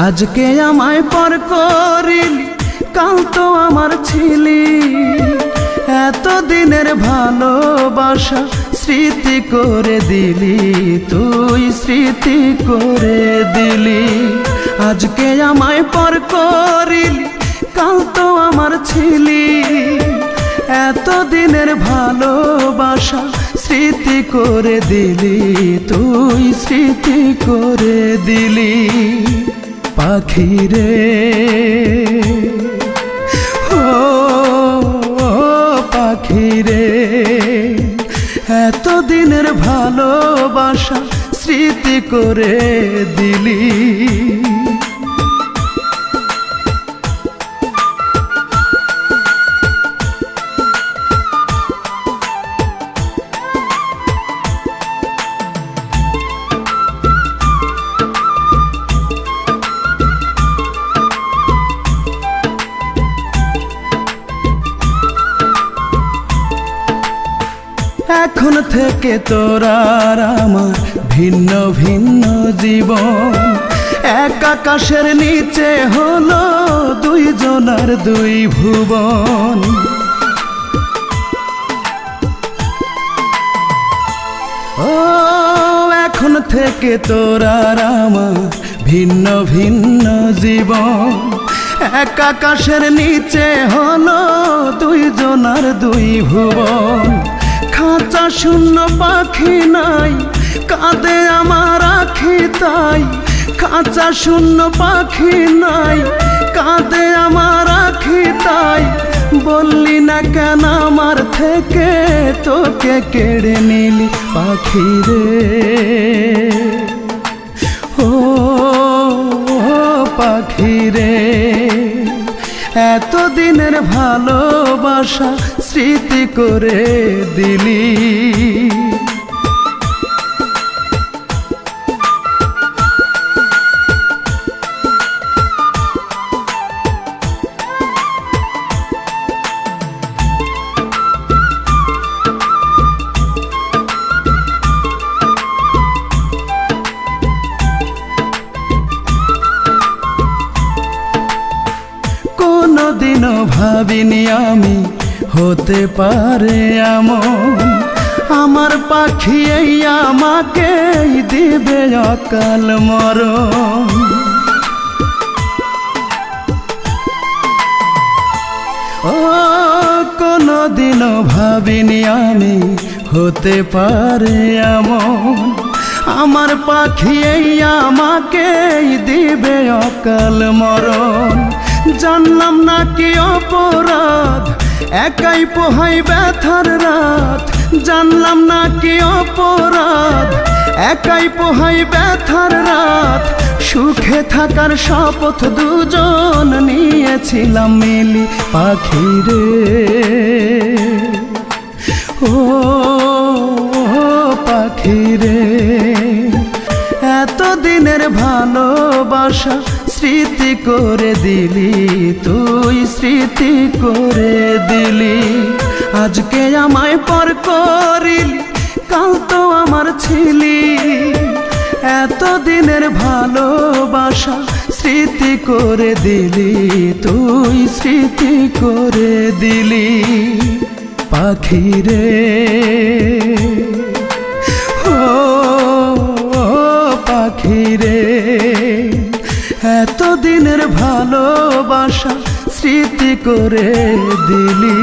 আজকে আমায় পর করিলি, কাল তো আমার ছিলি। এত দিনের ভালোবাসা স্মৃতি করে দিলি, তুই স্মৃতি করে দিলি। আজকে আমায় পর করিলি, কাল তো আমার ছিলি। এত দিনের ভালোবাসা স্মৃতি করে দিলি, তুই স্মৃতি করে দিলি। পাখি রে ও পাখি রে, এত দিনের ভালোবাসা স্মৃতি করে দিলি। এখন থেকে তোর আর আমার ভিন্ন ভিন্ন জীবন। এক আকাশের নিচে হলো দুইজনার দুই ভুবন। ও এখন থেকে তোর আর আমার ভিন্ন ভিন্ন জীবন। এক আকাশের নিচে হলো দুইজনার দুই ভুবন। খাঁচা শূন্য পাখি নাই, কাঁদে আমার আখি তাই। খাঁচা শূন্য পাখি নাই, কাঁদে আমার আখি তাই। বললি না কেন আমার থেকে তোকে কেড়ে নিলি পাখি রে ও পাখি রে। এত দিনের ভালোবাসা স্মৃতি করে দিলি। কোনদিনও ভাবিনি আমি হতে পারে এমন। আমার পাখি এই আমাকে দিবে অকাল মরণ। ও কোনদিনও ভাবিনি আমি হতে পারে এমন। আমার পাখি এই আমাকে দিবে অকাল মরণ। জানলাম না কি অপরাধ, একাই পোহাই ব্যথার রাত। জানলাম না কি অপরাধ, একাই পোহাই ব্যথার রাত। সুখে থাকার শপথ দুজন নিয়েছিলাম মিলি পাখি রে ও পাখি রে। এত দিনের ভালোবাসা স্মৃতি করে দিলি, তুই স্মৃতি করে দিলি। আজকে আমায় পর করিলি, কাল তো আমার ছিলি। এত দিনের ভালোবাসা স্মৃতি করে দিলি, তুই স্মৃতি করে দিলি পাখি রে ও পাখি রে। এত দিনের ভালোবাসা স্মৃতি করে দিলি।